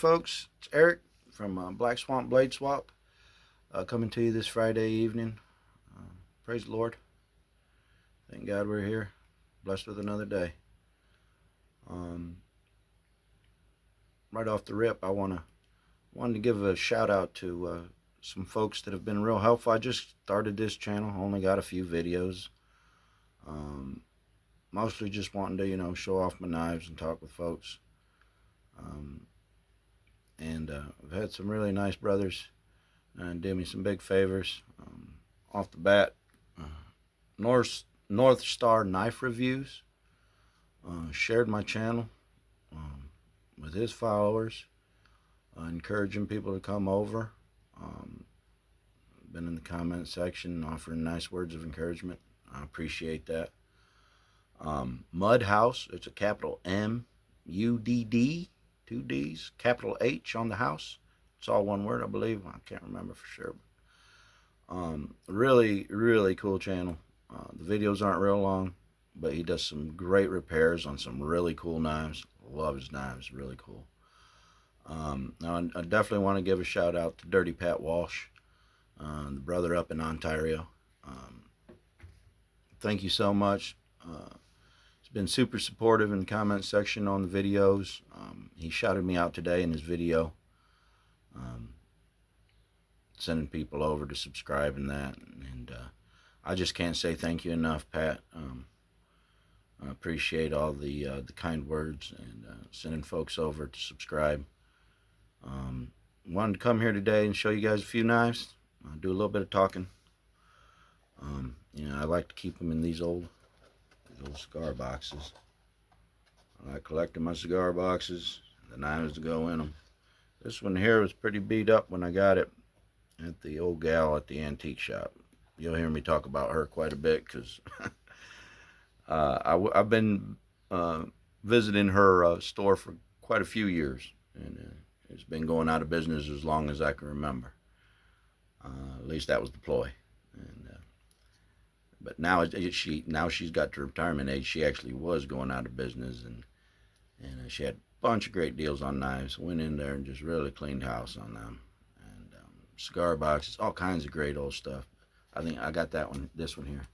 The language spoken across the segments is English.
Folks, it's Eric from Black Swamp Blade Swap, coming to you this Friday evening. Uh, Praise the Lord. Thank God we're here, blessed with another day. Um, right off the rip, wanted to give a shout out to some folks that have been real helpful. I just started this channel, only got a few videos. Um, Mostly just wanting to show off my knives and talk with folks. Um, and I've had some really nice brothers did me some big favors. Off the bat, uh, North Star Knife Reviews shared my channel um, with his followers, encouraging people to come over. Um, been in the comment section offering nice words of encouragement. I appreciate that. Mud House, it's a capital MUDD, two D's, capital H on the house. It's all one word, I believe. I can't remember for sure. Really, really cool channel. The videos aren't real long, but he does some great repairs on some really cool knives. Love his knives, really cool. Now I definitely want to give a shout out to Dirty Pat Walsh, the brother up in Ontario. Um, Thank you so much. He's been super supportive in the comment section on the videos. He shouted me out today in his video. Um, Sending people over to subscribe and that, and I just can't say thank you enough, Pat. I appreciate all the kind words and sending folks over to subscribe. Wanted to come here today and show you guys a few knives. Do a little bit of talking. I like to keep them in these old cigar boxes. I like collecting my cigar boxes, the knives to go in them. This one here was pretty beat up when I got it at the old gal at the antique shop. You'll hear me talk about her quite a bit because I've been visiting her store for quite a few years, and it's been going out of business as long as I can remember. At least that was the ploy. And but now she's got to retirement age. She actually was going out of business, and she had a bunch of great deals on knives. Went in there and just really cleaned house on them. Cigar boxes, all kinds of great old stuff. I think I got this one here.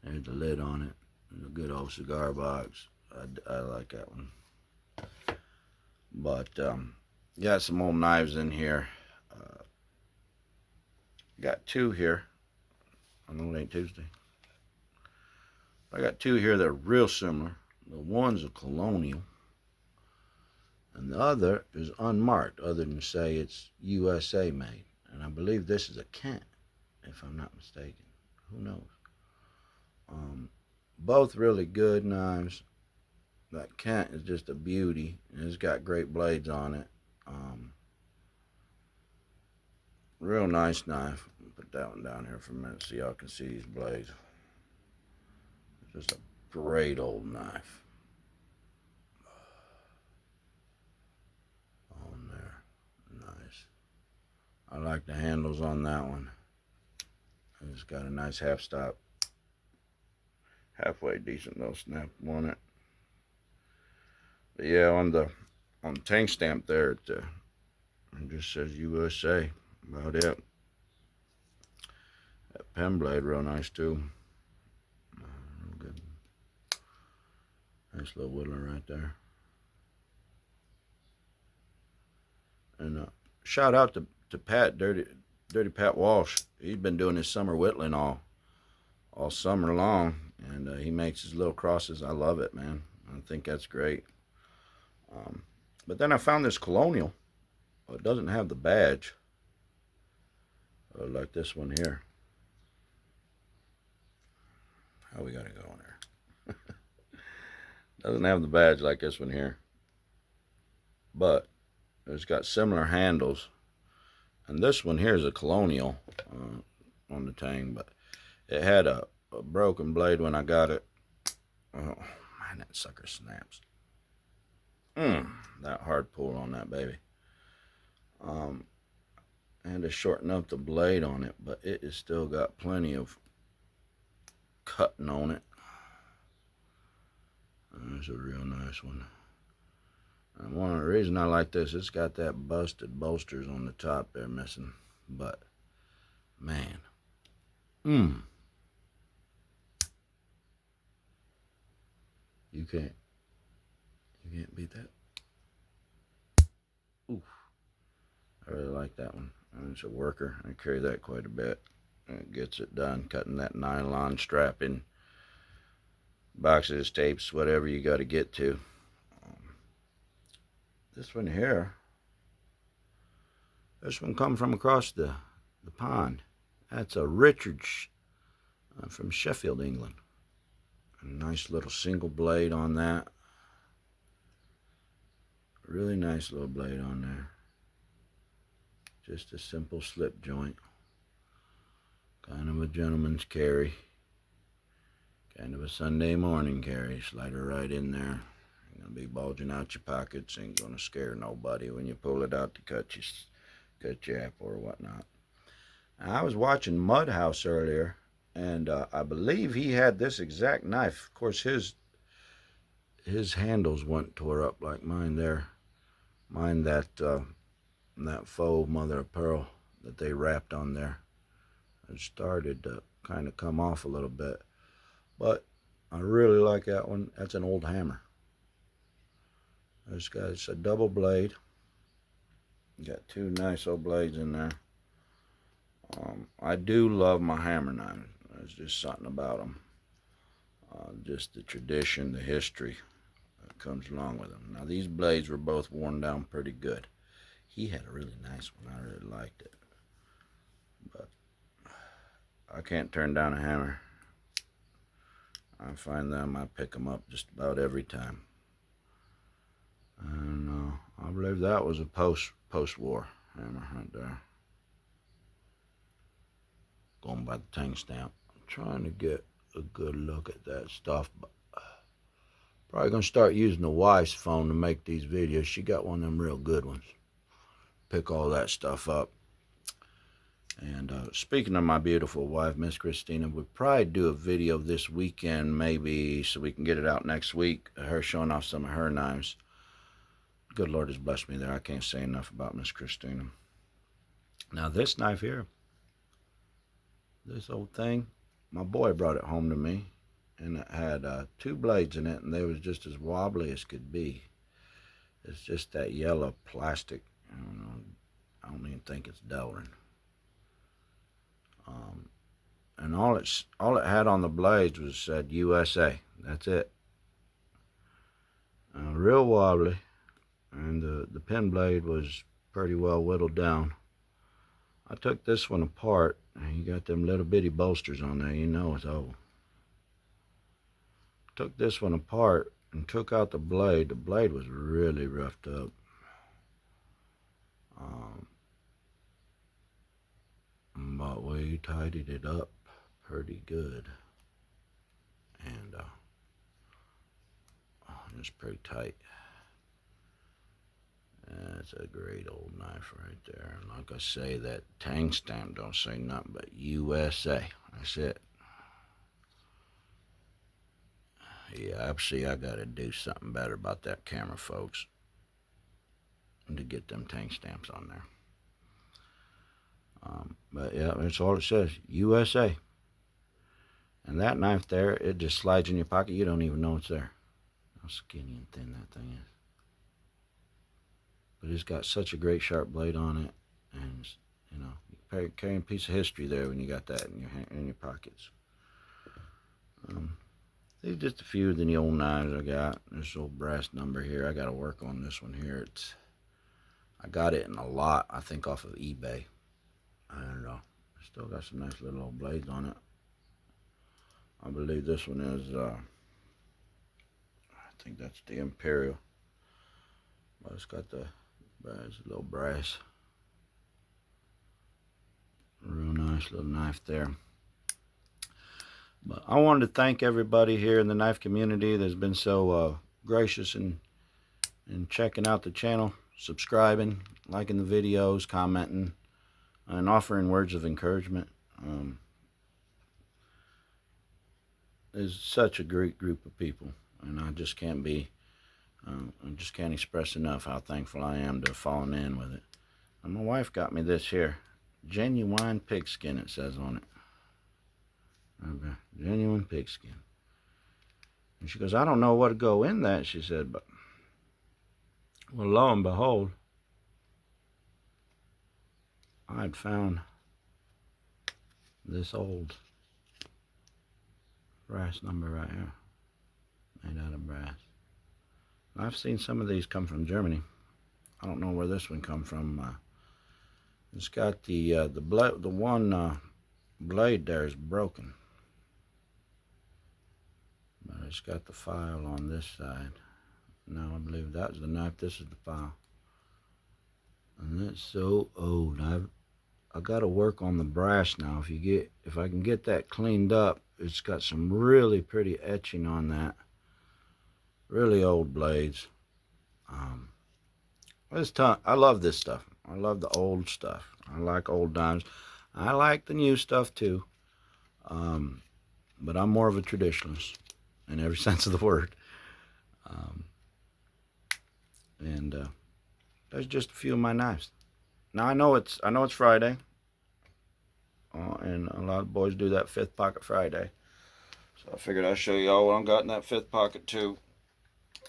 There's the lid on it. There's a good old cigar box. I like that one. But got some old knives in here. Got two here. I know it ain't Tuesday. I got two here that are real similar. The one's a Colonial, and the other is unmarked, other than say it's USA made. And I believe this is a Kent, if I'm not mistaken. Who knows? Both really good knives. That Kent is just a beauty, and it's got great blades on it. Real nice knife. Put that one down here for a minute so y'all can see these blades. Just a great old knife. On there. Nice. I like the handles on that one. It's got a nice half stop. Halfway decent little snap on it. But yeah, on the tank stamp there, it just says USA. About it. That pen blade real nice too. Real good. Nice little whittler right there. And shout out to Pat, Dirty Pat Walsh. He's been doing his summer whittling all summer long, and he makes his little crosses. I love it, man. I think that's great. But then I found this Colonial. It doesn't have the badge, like this one here. How we gotta go in there? Doesn't have the badge like this one here, but it's got similar handles. And this one here is a Colonial on the tang, but it had a broken blade when I got it. Oh man, that sucker snaps. That hard pull on that baby. I had to shorten up the blade on it, but it has still got plenty of cutting on it. That's a real nice one. And one of the reasons I like this, it's got that busted bolsters on the top there missing. But, man. You can't beat that. Oof. I really like that one. And it's a worker. I carry that quite a bit. And it gets it done, cutting that nylon strapping, boxes, tapes, whatever you got to get to. This one here, this one come from across the pond. That's a Richards from Sheffield, England. A nice little single blade on that. Really nice little blade on there. Just a simple slip joint. Kind of a gentleman's carry. Kind of a Sunday morning carry. Slide her right in there. Ain't gonna be bulging out your pockets. Ain't gonna scare nobody when you pull it out to cut your apple or whatnot. Now, I was watching Mudhouse earlier, and I believe he had this exact knife. Of course, his handles weren't tore up like mine there. Mine that faux mother of pearl that they wrapped on there. It started to kind of come off a little bit, but I really like that one. That's an old hammer. It's a double blade. Got two nice old blades in there. I do love my hammer knives. There's just something about them. Just the tradition, the history that comes along with them. Now these blades were both worn down pretty good. He had a really nice one. I really liked it. But I can't turn down a hammer. I find them, I pick them up just about every time. And I believe that was a post-war hammer right there. Going by the tang stamp. I'm trying to get a good look at that stuff, but probably gonna start using the wife's phone to make these videos. She got one of them real good ones. Pick all that stuff up. And speaking of my beautiful wife, Miss Christina, we'll probably do a video this weekend, maybe, so we can get it out next week. Her showing off some of her knives. Good Lord has blessed me there. I can't say enough about Miss Christina. Now this knife here, this old thing, my boy brought it home to me, and it had two blades in it, and they was just as wobbly as could be. It's just that yellow plastic. I don't even think it's Delrin. And all it had on the blades was said USA. That's it. Real wobbly, and the pen blade was pretty well whittled down. I took this one apart, and you got them little bitty bolsters on there. You know it's old. Took this one apart and took out the blade. The blade was really roughed up. But we tidied it up pretty good, and it's pretty tight. That's a great old knife right there. And like I say, that tang stamp don't say nothing but USA. That's it. Yeah, I gotta do something better about that camera, folks, and to get them tang stamps on there. But yeah, that's all it says, USA. And that knife there, it just slides in your pocket. You don't even know it's there. How skinny and thin that thing is. But it's got such a great sharp blade on it, and you know, you're carrying a piece of history there when you got that in your pockets. These are just a few of the old knives I got. This old brass number here. I got to work on this one here. I got it in a lot, I think, off of eBay. I don't know. Still got some nice little old blades on it. I believe this one is, I think that's the Imperial. But it's got the little brass. Real nice little knife there. But I wanted to thank everybody here in the knife community that's been so gracious in checking out the channel, subscribing, liking the videos, commenting, and offering words of encouragement. There's such a great group of people, and I just can't be I just can't express enough how thankful I am to have fallen in with it. And my wife got me this here. Genuine pigskin, it says on it. Okay. Genuine pigskin. And she goes, I don't know what to go in that, she said, but well, lo and behold, I'd found this old brass number right here, made out of brass. I've seen some of these come from Germany. I don't know where this one come from. It's got the one blade there is broken, but it's got the file on this side. Now I believe that was the knife. This is the file, and it's so old. I got to work on the brass now. If I can get that cleaned up, it's got some really pretty etching on that. Really old blades. I love this stuff. I love the old stuff. I like old dimes. I like the new stuff too. But I'm more of a traditionalist in every sense of the word. There's just a few of my knives. Now I know it's Friday, and a lot of boys do that fifth pocket Friday. So I figured I'd show y'all what I got in that fifth pocket too.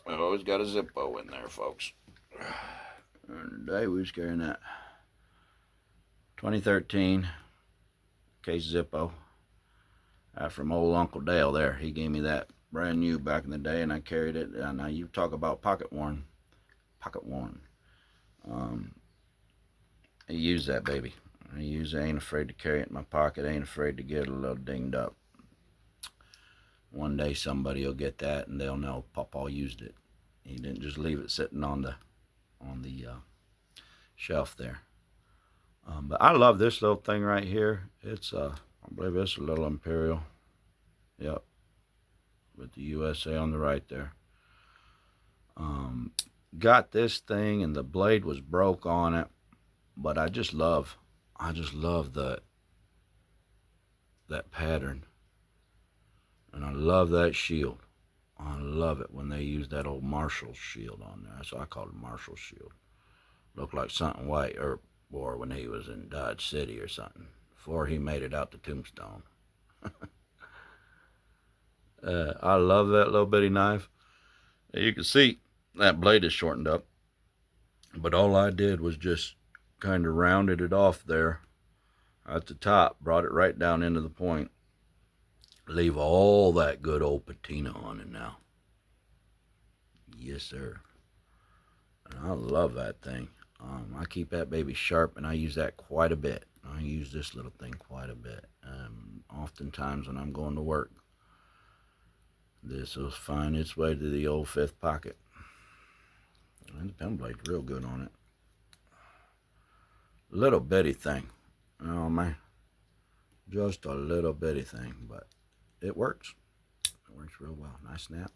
I've always got a Zippo in there, folks. And today we was carrying that 2013 case Zippo from old Uncle Dale there. He gave me that brand new back in the day, and I carried it. Now you talk about pocket worn. I use that baby. I ain't afraid to carry it in my pocket. I ain't afraid to get a little dinged up. One day somebody will get that and they'll know Papa used it. He didn't just leave it sitting on the shelf there. But I love this little thing right here. It's I believe it's a little Imperial. Yep, with the USA on the right there. Got this thing and the blade was broke on it, but I just love that pattern, and I love that shield. I love it when they use that old Marshall shield on there. That's what I call it, Marshall shield. Looked like something White Earp wore when he was in Dodge City or something, before he made it out to Tombstone. I love that little bitty knife. You can see that blade is shortened up, but all I did was just kind of rounded it off there at the top, brought it right down into the point, leave all that good old patina on it now. Yes, sir. And I love that thing. I keep that baby sharp, and I use that quite a bit. I use this little thing quite a bit. Oftentimes when I'm going to work, this will find its way to the old fifth pocket. And the pen blade's real good on it. Little bitty thing. Oh man. Just a little bitty thing, but it works. It works real well. Nice snap.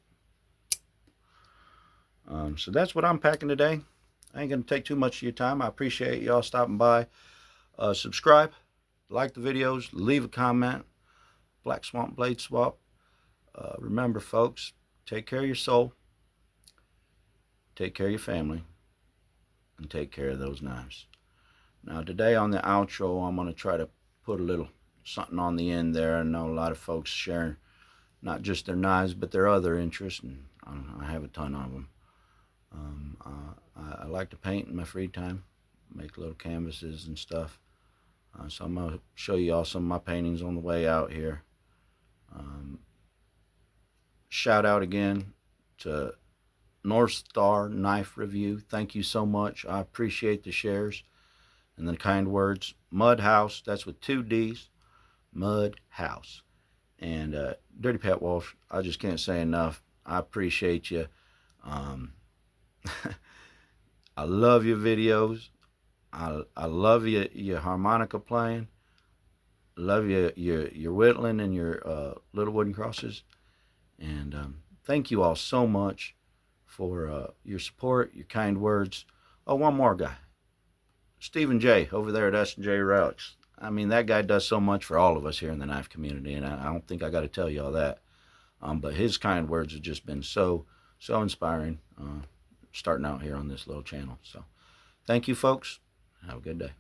So that's what I'm packing today. I ain't gonna take too much of your time. I appreciate y'all stopping by. Subscribe, like the videos, leave a comment. Black Swamp Blade Swap. Remember, folks, take care of your soul, take care of your family, and take care of those knives. Now today on the outro, I'm going to try to put a little something on the end there. I know a lot of folks sharing not just their knives, but their other interests, and I have a ton of them. I like to paint in my free time, make little canvases and stuff. So I'm going to show you all some of my paintings on the way out here. Shout out again to North Star Knife Review. Thank you so much. I appreciate the shares and the kind words. Mud House, that's with 2 D's. Mud House. And Dirty Pat Walsh, I just can't say enough. I appreciate you. I love your videos. I love your harmonica playing. Love your whittling and your little wooden crosses. And thank you all so much for your support, your kind words. Oh, one more guy. Stephen J. over there at S&J Relics. I mean, that guy does so much for all of us here in the knife community, and I don't think I got to tell you all that. But his kind words have just been so so inspiring starting out here on this little channel. So thank you, folks. Have a good day.